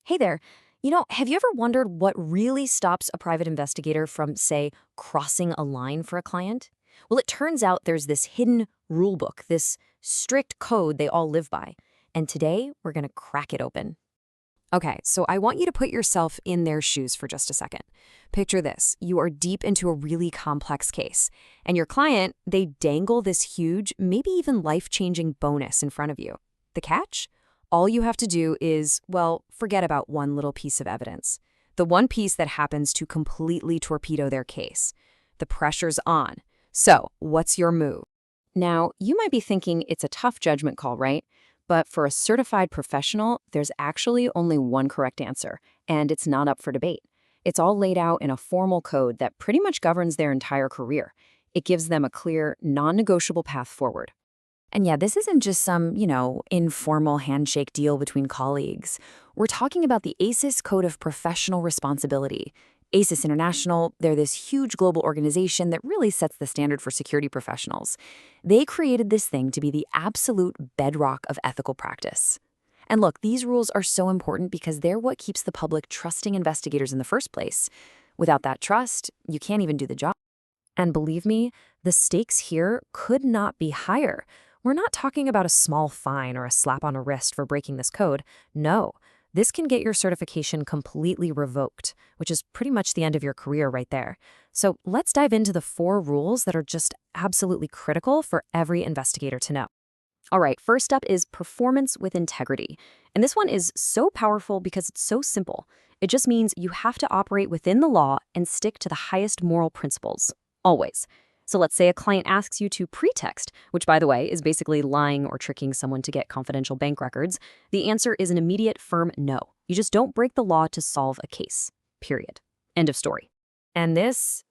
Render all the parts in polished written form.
Hey there. Have you ever wondered what really stops a private investigator from, say, crossing a line for a client? Well, it turns out there's this hidden rulebook, this strict code they all live by. And today, we're going to crack it open. Okay, so I want you to put yourself in their shoes for just a second. Picture this. You are deep into a really complex case, and your client, they dangle this huge, maybe even life-changing bonus in front of you. The catch? All you have to do is, well, forget about one little piece of evidence. The one piece that happens to completely torpedo their case. The pressure's on. So, what's your move? Now, you might be thinking it's a tough judgment call, right? But for a certified professional, there's actually only one correct answer, and it's not up for debate. It's all laid out in a formal code that pretty much governs their entire career. It gives them a clear, non-negotiable path forward. And yeah, this isn't just some, informal handshake deal between colleagues. We're talking about the ASIS Code of Professional Responsibility. ASIS International, they're this huge global organization that really sets the standard for security professionals. They created this thing to be the absolute bedrock of ethical practice. And look, these rules are so important because they're what keeps the public trusting investigators in the first place. Without that trust, you can't even do the job. And believe me, the stakes here could not be higher. We're not talking about a small fine or a slap on a wrist for breaking this code. No, this can get your certification completely revoked, which is pretty much the end of your career right there. So let's dive into the 4 rules that are just absolutely critical for every investigator to know. All right, first up is performance with integrity. And this one is so powerful because it's so simple. It just means you have to operate within the law and stick to the highest moral principles, always. So let's say a client asks you to pretext, which, by the way, is basically lying or tricking someone to get confidential bank records. The answer is an immediate, firm no. You just don't break the law to solve a case. Period. End of story. And this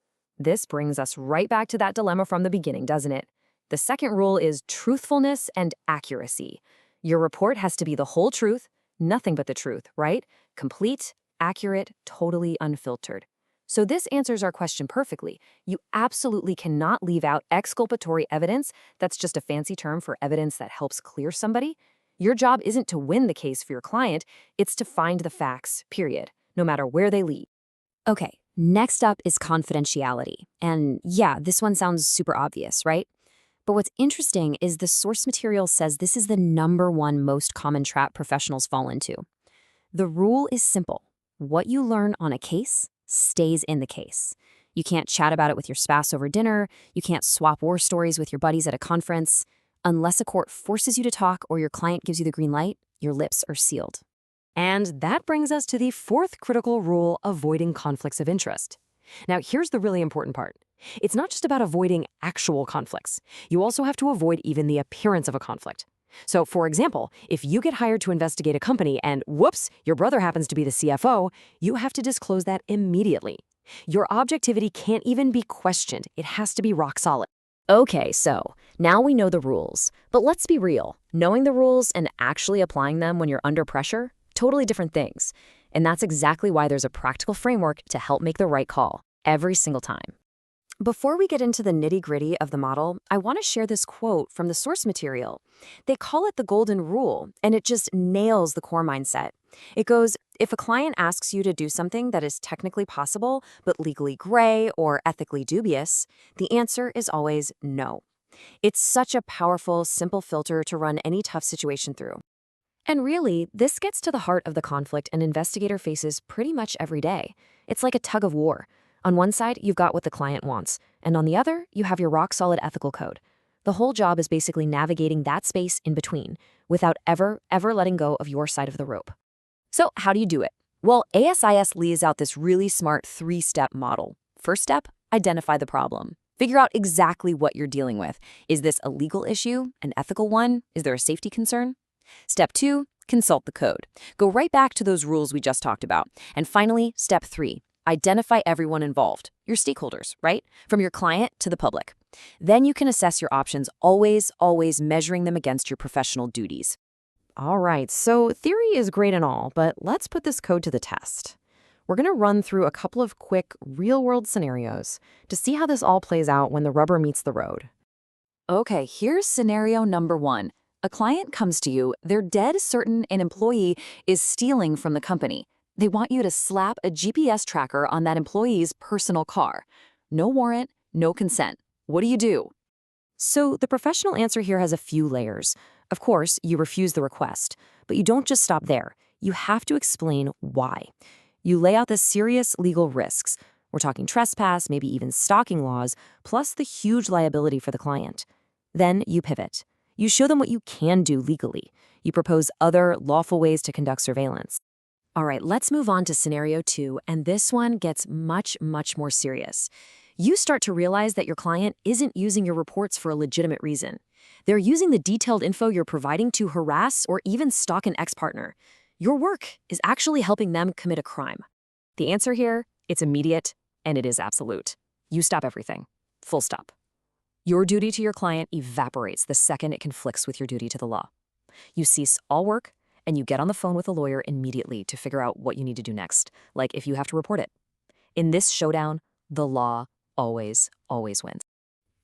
brings us right back to that dilemma from the beginning, doesn't it? The second rule is truthfulness and accuracy. Your report has to be the whole truth, nothing but the truth, right? Complete, accurate, totally unfiltered. So this answers our question perfectly. You absolutely cannot leave out exculpatory evidence. That's just a fancy term for evidence that helps clear somebody. Your job isn't to win the case for your client, it's to find the facts, period, no matter where they lead. Okay, next up is confidentiality. And yeah, this one sounds super obvious, right? But what's interesting is the source material says this is the #1 most common trap professionals fall into. The rule is simple. What you learn on a case stays in the case. You can't chat about it with your spouse over dinner. You can't swap war stories with your buddies at a conference. Unless a court forces you to talk or your client gives you the green light, your lips are sealed. And that brings us to the 4th critical rule, avoiding conflicts of interest. Now, here's the really important part. It's not just about avoiding actual conflicts. You also have to avoid even the appearance of a conflict. So, for example, if you get hired to investigate a company and, whoops, your brother happens to be the CFO, you have to disclose that immediately. Your objectivity can't even be questioned. It has to be rock solid. Okay, so now we know the rules. But let's be real. Knowing the rules and actually applying them when you're under pressure, totally different things. And that's exactly why there's a practical framework to help make the right call every single time. Before we get into the nitty-gritty of the model, I want to share this quote from the source material. They call it the golden rule, and it just nails the core mindset. It goes, if a client asks you to do something that is technically possible, but legally gray or ethically dubious, the answer is always no. It's such a powerful, simple filter to run any tough situation through. And really, this gets to the heart of the conflict an investigator faces pretty much every day. It's like a tug of war. On one side, you've got what the client wants, and on the other, you have your rock-solid ethical code. The whole job is basically navigating that space in between, without ever letting go of your side of the rope. So how do you do it? Well, ASIS lays out this really smart 3-step model. First step, identify the problem. Figure out exactly what you're dealing with. Is this a legal issue, an ethical one? Is there a safety concern? Step 2, consult the code. Go right back to those rules we just talked about. And finally, step 3, identify everyone involved, your stakeholders, right? From your client to the public. Then you can assess your options, always measuring them against your professional duties. All right, so theory is great and all, but let's put this code to the test. We're going to run through a couple of quick, real-world scenarios to see how this all plays out when the rubber meets the road. Okay, here's scenario number 1. A client comes to you, they're dead certain an employee is stealing from the company. They want you to slap a GPS tracker on that employee's personal car. No warrant, no consent. What do you do? So the professional answer here has a few layers. Of course, you refuse the request, but you don't just stop there. You have to explain why. You lay out the serious legal risks. We're talking trespass, maybe even stalking laws, plus the huge liability for the client. Then you pivot. You show them what you can do legally. You propose other lawful ways to conduct surveillance. All right, let's move on to scenario 2, and this one gets much, much more serious. You start to realize that your client isn't using your reports for a legitimate reason. They're using the detailed info you're providing to harass or even stalk an ex-partner. Your work is actually helping them commit a crime. The answer here, it's immediate, and it is absolute. You stop everything. Full stop. Your duty to your client evaporates the second it conflicts with your duty to the law. You cease all work, and you get on the phone with a lawyer immediately to figure out what you need to do next, like if you have to report it. In this showdown, the law always, always wins.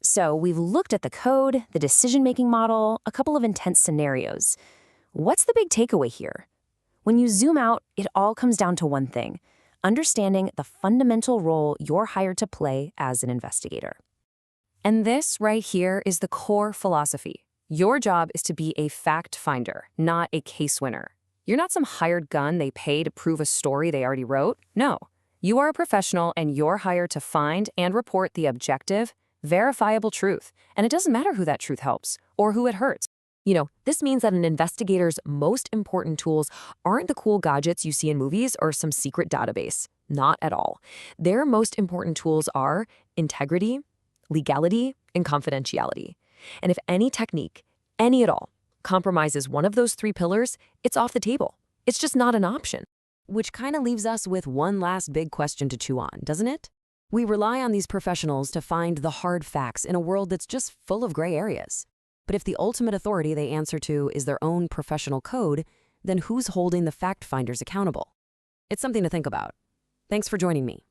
So we've looked at the code, the decision-making model, a couple of intense scenarios. What's the big takeaway here? When you zoom out, it all comes down to one thing: understanding the fundamental role you're hired to play as an investigator. And this right here is the core philosophy. Your job is to be a fact finder, not a case winner. You're not some hired gun they pay to prove a story they already wrote. No, you are a professional and you're hired to find and report the objective, verifiable truth. And it doesn't matter who that truth helps or who it hurts. This means that an investigator's most important tools aren't the cool gadgets you see in movies or some secret database. Not at all. Their most important tools are integrity, legality, and confidentiality. And if any technique, any at all, compromises one of those 3 pillars, it's off the table. It's just not an option. Which kind of leaves us with one last big question to chew on, doesn't it? We rely on these professionals to find the hard facts in a world that's just full of gray areas. But if the ultimate authority they answer to is their own professional code, then who's holding the fact finders accountable? It's something to think about. Thanks for joining me.